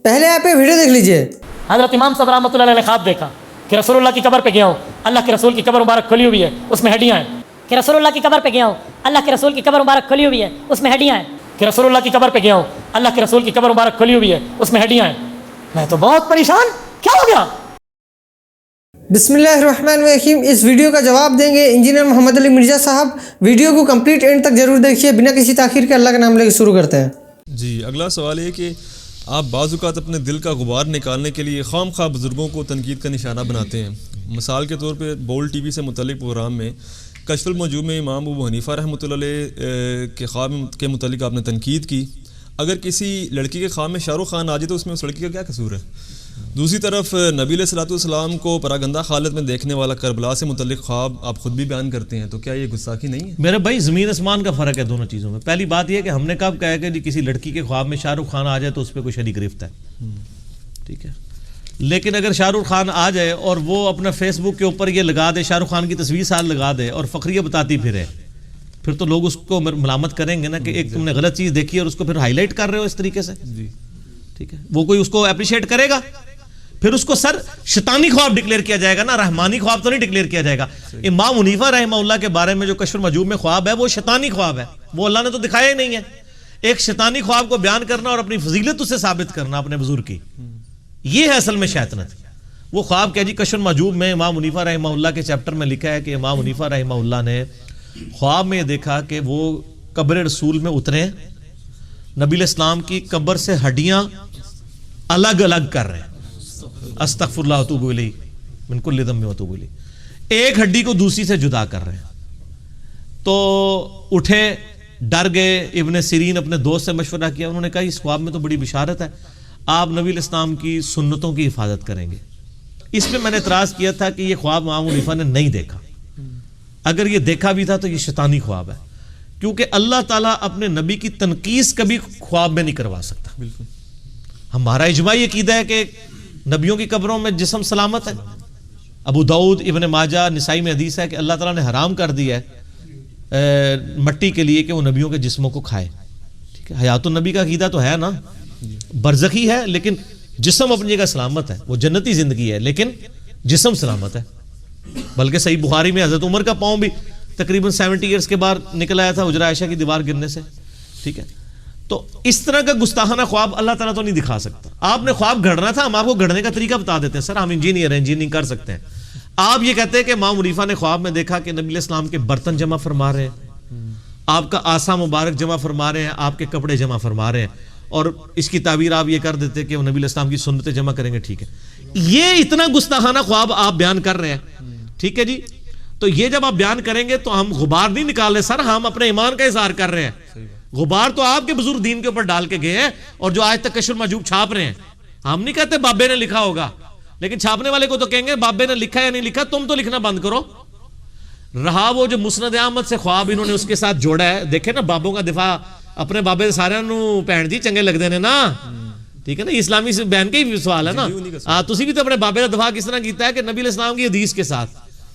पहले आप ये वीडियो देख लीजिए। हज़रत इमाम साहब रहमतुल्लाह अलैह ने ख्वाब देखा कि रसूलुल्लाह की कब्र पे गया हूँ, अल्लाह के रसूल की कब्र मुबारक खुली हुई है, उसमें हड्डियाँ हैं। कि रसूलुल्लाह की कब्र पे गया हूँ, अल्लाह के रसूल की कब्र मुबारक खुली हुई है, उसमें हड्डियाँ हैं। कि रसूलुल्लाह की कब्र पे गया हूँ, अल्लाह के रसूल की कब्र मुबारक खुली हुई है, उसमें हड्डियाँ हैं। मैं तो बहुत परेशान, क्या हो गया? बिस्मिल्लाहिर्रहमानिर्रहीम। इस वीडियो का जवाब देंगे इंजीनियर मोहम्मद अली मिर्ज़ा साहब। वीडियो को कंप्लीट एंड तक जरूर देखिए। बिना किसी ताखीर के अल्लाह का नाम लेकर शुरू करते हैं। जी, अगला सवाल ये कि आप बाज़ औक़ात अपने दिल का गुबार निकालने के लिए ख़ामख़वाह बुज़ुर्गों को तनकीद का निशाना बनाते हैं। मिसाल के तौर पे बोल्ड टीवी से मुतल्लिक़ प्रोग्राम में कश्फ़ुल मौजूद में इमाम अबू हनीफ़ा रहमतुल्लाह अलैह के ख़्वाब के मुतल्लिक़ आपने तनकीद की। अगर किसी लड़की के ख़्वाब में शाहरुख़ खान आ जाए तो उसमें उस लड़की का क्या कसूर है? दूसरी तरफ नबी अलैहिस्सलाम को परागंदा हालत में देखने वाला करबला से मुतल्लिक़ ख्वाब आप खुद भी बयान करते हैं, तो क्या ये गुस्ताखी नहीं है? मेरे भाई ज़मीन आसमान का फ़र्क है दोनों चीज़ों में। पहली बात यह है कि हमने कब कहा कि जी किसी लड़की के ख्वाब में शाहरुख खान आ जाए तो उस पर कोई शरी गिरफ्त है, ठीक है। लेकिन अगर शाहरुख खान आ जाए और वो अपना फेसबुक के ऊपर ये लगा दे, शाहरुख खान की तस्वीर साथ लगा दे और फ़खरिया बताती फिर तो लोग उसको मलामत करेंगे ना कि एक तुमने गलत चीज़ देखी और उसको फिर हाईलाइट कर रहे हो इस तरीके से, ठीक है। वो कोई उसको अप्रिशिएट करेगा? फिर उसको सर शैतानी ख्वाब डिक्लेयर किया जाएगा ना, रहमानी ख्वाब तो नहीं डिक्लेयर किया जाएगा। इमाम हनीफा रहमतुल्लाह के बारे में जो कश्फ़ुल मजूब में ख्वाब है वो शैतानी ख्वाब है, वो अल्लाह ने तो दिखाया ही नहीं है। एक शैतानी ख्वाब को बयान करना और अपनी फजीलत उसे साबित करना अपने बुजुर्ग की, ये है असल में शैतानत। वो ख्वाब क्या जी, कश्फ़ुल मजूब में इमाम हनीफा रहमतुल्लाह के चैप्टर में लिखा है कि इमाम हनीफा रहमतुल्लाह ने ख्वाब में देखा कि वो कब्र रसूल में उतरे, नबी इस्लाम की कब्र से हड्डियां अलग अलग कर रहे हैं, अस्तगफिरुल्लाह व अतूबु इलैह मिन कुल्लि ज़म्बिन व अतूबु इलैह, एक हड्डी को दूसरी से जुदा कर रहे हैं। तो उठे, डर गए, इब्ने सिरीन अपने दोस्त से मशवरा किया, उन्होंने कहा इस ख्वाब में तो बड़ी बिशारत है, आप नबी इस्लाम की सुन्नतों की हिफाजत करेंगे। इस पर मैंने एतराज़ किया था कि यह ख्वाब इमाम हनीफा ने नहीं देखा, अगर ये देखा भी था तो ये शैतानी ख्वाब है, क्योंकि अल्लाह ताला अपने नबी की तनकीस कभी ख्वाब में नहीं करवा सकता। बिल्कुल, हमारा इजमाई अकीदा है कि नबियों की कब्रों में जिस्म सलामत है। अबू दाऊद, इब्न माजा, निसाई में हदीस है कि अल्लाह ताला ने हराम कर दिया है मट्टी के लिए कि वो नबियों के जिस्मों को खाए, ठीक है। हयातुन नबी का अकीदा तो है ना, बरज़खी है लेकिन जिस्म अपनी जगह सलामत है, वो जन्नती जिंदगी है लेकिन जिस्म सलामत है। बल्कि सही बुखारी में हज़रत उमर का पाँव भी तकरीबन 70 ईयर्स के बाद निकल आया था हुजरा आयशा की दीवार गिरने से, ठीक है। तो इस तरह का गुस्ताखाना ख्वाब अल्लाह ताला तो नहीं दिखा सकता। आपने ख्वाब गढ़ना था, हम आपको गढ़ने का तरीका बता देते हैं। सर हम इंजीनियर हैं, इंजीनियरिंग कर सकते हैं। आप ये कहते हैं कि इमाम हनीफा ने ख्वाब में देखा कि नबी इस्लाम के बर्तन जमा फरमा रहे हैं, आपका आसा मुबारक जमा फरमा रहे हैं, आपके कपड़े जमा फरमा रहे हैं, और इसकी ताबीर आप ये कर देते कि वो नबी इस्लाम की सुन्नतें जमा करेंगे, ठीक है। ये इतना गुस्ताखाना ख्वाब आप बयान कर रहे हैं, ठीक है जी। तो ये जब आप बयान करेंगे तो हम गुबार नहीं निकाल रहे सर, हम अपने ईमान का इजहार कर रहे हैं। गुबार तो आपके बुजुर्ग दीन के ऊपर डाल के गए हैं और जो आज तक कश्फ़ुल मजूब छाप रहे हैं। हम नहीं कहते बाबे ने लिखा होगा, लेकिन छापने वाले को तो कहेंगे बाबे ने लिखा या नहीं लिखा, तुम तो लिखना बंद करो। रहा वो जो मुस्नद अहमद से ख्वाब इन्होंने उसके साथ जोड़ा है, देखे ना बाबों का दिफा अपने बाबे सारे भैन जी चंगे लगते हैं ना, ठीक है ना। इस्लामी बहन के ही सवाल है ना। हाँ, तुसी भी तो अपने बाबे का दिफा किस तरह किया है कि नबी इस्लाम की हदीस के साथ,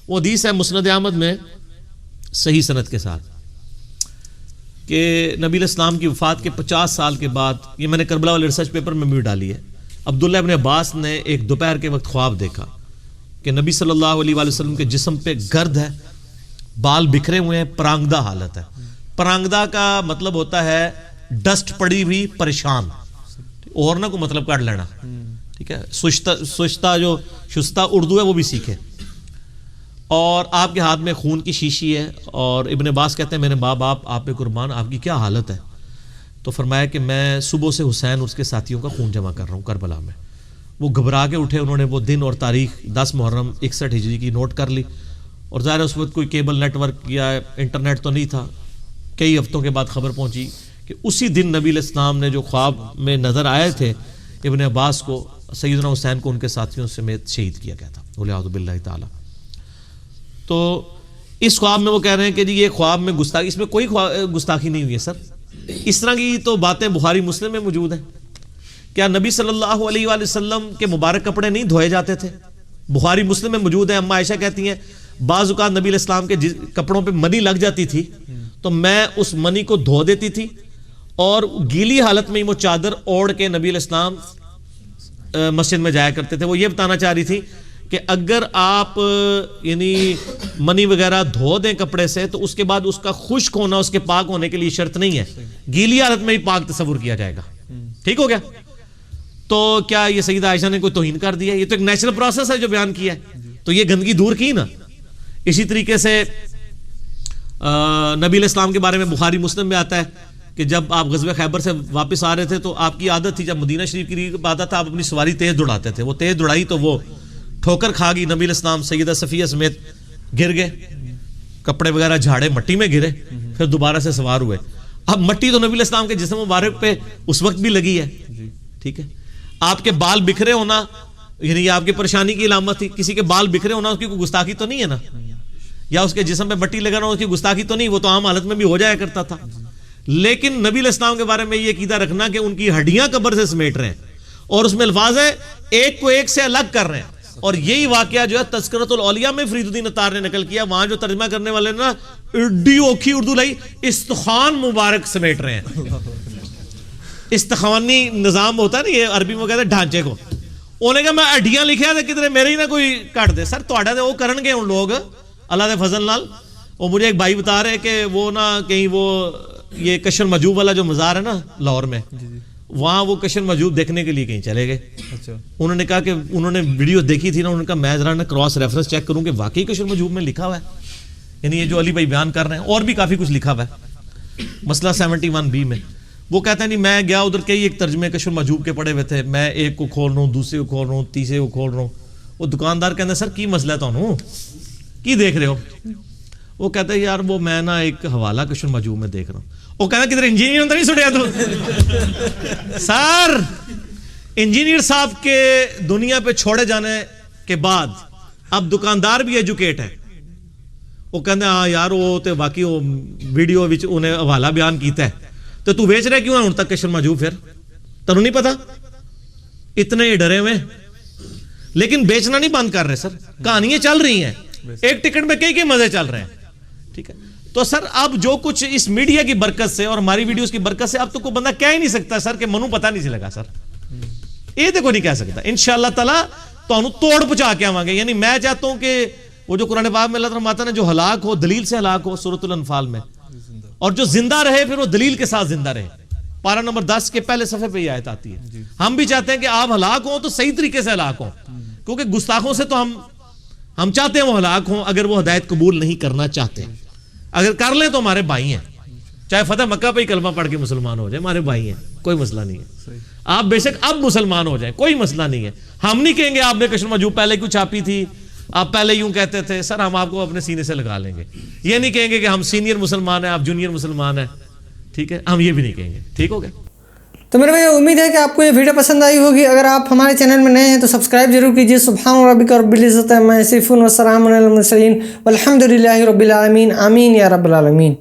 वो हदीस है मुस्नद अहमद में सही सनद के साथ कि नबी इस्लाम की वफ़ात के 50 साल के बाद, ये मैंने करबला वाले रिसर्च पेपर में भी डाली है, अब्दुल्लाह इब्न अब्बास ने एक दोपहर के वक्त ख्वाब देखा कि नबी सल्लल्लाहु अलैहि वसल्लम के जिस्म पे गर्द है, बाल बिखरे हुए हैं, परांगदा हालत है। परांगदा का मतलब होता है डस्ट पड़ी हुई, परेशान, और ना को मतलब काट लेना, ठीक है। सुश्ता जो शुस्ता उर्दू है वो भी सीखे। और आपके हाथ में खून की शीशी है, और इब्न अब्बास कहते हैं मेरे माँ बाप आप पे कुर्बान, आपकी क्या हालत है? तो फरमाया कि मैं सुबह से हुसैन और उसके साथियों का खून जमा कर रहा हूँ करबला में। वो घबरा के उठे, उन्होंने वो दिन और तारीख 10 मुहर्रम 61 हिजरी की नोट कर ली, और ज़ाहिर उस वक्त कोई केबल नेटवर्क या इंटरनेट तो नहीं था। कई हफ्तों के बाद खबर पहुँची कि उसी दिन नबी इस्लाम ने जो ख्वाब में नज़र आए थे इब्न अब्बास को, सैयदना हुसैन को उनके साथियों समेत शहीद किया गया था, औलिया बिल्लाह ताला। तो इस ख्वाब में वो कह रहे हैं कि जी ये ख्वाब में गुस्ताखी, इसमें कोई गुस्ताखी नहीं हुई है सर। इस तरह की तो बातें बुखारी मुस्लिम में मौजूद हैं। क्या नबी सल्लल्लाहु अलैहि वसल्लम के मुबारक कपड़े नहीं धोए जाते थे? बुखारी मुस्लिम में मौजूद है। अम्मा आयशा कहती हैं बाज़ औक़ात नबी इस्लाम के कपड़ों पे मनी लग जाती थी तो मैं उस मनी को धो देती थी और गीली हालत में ही वो चादर ओढ़ के नबी इस्लाम مسجد میں جایا کرتے تھے. وہ یہ بتانا چاہ رہی تھی کہ اگر آپ یعنی منی وغیرہ دھو دیں کپڑے سے تو اس کے بعد اس کا خشک ہونا اس کے پاک ہونے کے لیے شرط نہیں ہے, گیلی حالت میں ہی پاک تصور کیا جائے گا. ٹھیک ہو گیا؟ تو کیا یہ سیدہ عائشہ نے کوئی توہین کر دیا؟ یہ تو ایک نیچرل پروسیس ہے جو بیان کیا ہے, تو یہ گندگی دور کی نا. اسی طریقے سے نبی علیہ السلام کے بارے میں بخاری مسلم میں آتا ہے کہ جب آپ غزوہ خیبر سے واپس آ رہے تھے تو آپ کی عادت تھی, جب مدینہ شریف کی عادت تھا, آپ اپنی سواری تیز دوڑاتے تھے. وہ تیز دوڑائی تو وہ ٹھوکر کھا گئی, نبی علیہ السلام سیدہ صفیہ سمیت گر گئے, کپڑے وغیرہ جھاڑے, مٹی میں گرے, پھر دوبارہ سے سوار ہوئے. اب مٹی تو نبی علیہ السلام کے جسم مبارک پہ اس وقت بھی لگی ہے. ٹھیک ہے, آپ کے بال بکھرے ہونا یعنی آپ کی پریشانی کی علامت تھی. کسی کے بال بکھرے ہونا اس کی کوئی گستاخی تو نہیں ہے نا, یا اس کے جسم پہ مٹی لگانا اس کی گستاخی تو نہیں, وہ تو عام حالت میں بھی ہو جایا کرتا تھا. لیکن نبی علیہ السلام کے بارے میں یہ عقیدہ رکھنا کہ ان کی ہڈیاں قبر سے سمیٹ رہے ہیں, اور اس میں الفاظ ہے ایک کو ایک سے الگ کر رہے ہیں. اور یہی واقعہ جو ہے تذکرۃ الاولیاء میں فرید الدین اتار نے نقل کیا. وہاں جو ترجمہ کرنے والے نا اڈی اوکھی اردو لائی, استخوان مبارک سمیٹ رہے ہیں. استخوانی نظام ہوتا ہے نا, یہ عربی میں کہتے ہیں ڈھانچے کو. انہوں نے کہا میں ہڈیاں لکھیا تھا کدھر میرے ہی نہ کوئی کٹ دے. سر تھوڑا وہ کرن گے ان لوگ اللہ دے فضل نال. وہ مجھے ایک بھائی بتا رہے کہ وہ نا کہیں وہ یہ کشر مجوب والا جو مزار ہے نا لاہور میں, وہاں وہ کشر مجوب دیکھنے کے لیے کہیں چلے گئے. انہوں نے کہا کہ انہوں نے ویڈیو دیکھی تھی نا, انہوں نے کہا میں ذرا نا کراس ریفرنس چیک کروں کہ واقعی کشر مجوب میں لکھا ہوا ہے, یعنی یہ جو علی بھائی بیان کر رہے ہیں, اور بھی کافی کچھ لکھا ہوا ہے مسئلہ 71B میں. وہ کہتا ہے نہیں میں گیا ادھر کئی ایک ترجمے کشر مجوب کے پڑے ہوئے تھے, میں ایک کو کھول رہا ہوں, دوسرے کو کھول رہا ہوں, تیسرے کو کھول رہا ہوں. وہ دکاندار کہتے ہیں سر کی مسئلہ ہے تانوں کی دیکھ رہے ہو؟ وہ کہتا ہے یار وہ میں نا ایک حوالہ کشر مجوب میں دیکھ رہا ہوں. وہ کہتا ہے کدھر انجینئر تو نہیں سٹیا تو سر انجینئر صاحب کے دنیا پہ چھوڑے جانے کے بعد اب دکاندار بھی ایجوکیٹ ہے. وہ کہتے ہیں ہاں یار وہ تو باقی وہ ویڈیو وچ انہیں حوالہ بیان کیتا ہے, تو تو بیچ رہے کیوں ہے ان تک کشر مجوب؟ پھر تنوں نہیں پتا, اتنے ہی ڈرے ہوئے, لیکن بیچنا نہیں بند کر رہے سر. کہانیاں چل رہی ہیں, ایک ٹکٹ میں کئی مزے چل رہے ہیں. ٹھیک ہے, تو سر اب جو کچھ اس میڈیا کی برکت سے اور ہماری ویڈیوز کی برکت سے اب تو کوئی بندہ کہہ ہی نہیں سکتا سر کہ منو پتہ نہیں سی لگا. سر یہ تو کوئی نہیں کہہ سکتا. انشاءاللہ تعالی تو توڑ پہنچا کے آواں گے. یعنی میں چاہتا ہوں کہ وہ جو قرآن پاک میں اللہ فرماتا ہے نا جو ہلاک ہو دلیل سے ہلاک ہو سورۃ الانفال میں, اور جو زندہ رہے پھر وہ دلیل کے ساتھ زندہ رہے. پارہ نمبر 10 کے پہلے صفحے پہ یہ آیت آتی ہے. ہم بھی چاہتے ہیں کہ آپ ہلاک ہوں تو صحیح طریقے سے ہلاک ہوں, کیونکہ گستاخوں سے تو ہم چاہتے ہیں وہ ہلاک ہوں اگر وہ ہدایت قبول نہیں کرنا چاہتے. اگر کر لیں تو ہمارے بھائی ہیں, چاہے فتح مکہ پہ ہی کلمہ پڑھ کے مسلمان ہو جائے, ہمارے بھائی ہیں, کوئی مسئلہ نہیں ہے. آپ بے شک اب مسلمان ہو جائیں, کوئی مسئلہ نہیں ہے. ہم نہیں کہیں گے آپ نے کشر مجوب پہلے کیوں چھاپی تھی, آپ پہلے یوں کہتے تھے. سر ہم آپ کو اپنے سینے سے لگا لیں گے. یہ نہیں کہیں گے کہ ہم سینئر مسلمان ہیں آپ جونیئر مسلمان ہیں. ٹھیک ہے, ہم یہ بھی نہیں کہیں گے. ٹھیک ہو گیا. تو میرے بھائی امید ہے کہ آپ کو یہ ویڈیو پسند آئی ہوگی. اگر آپ ہمارے چینل میں نئے ہیں تو سبسکرائب ضرور کیجیے. سبحان ربک رب العزت عما یصفون وسلام علی المرسلین والحمد للہ رب العالمین. آمین یا رب العالمین.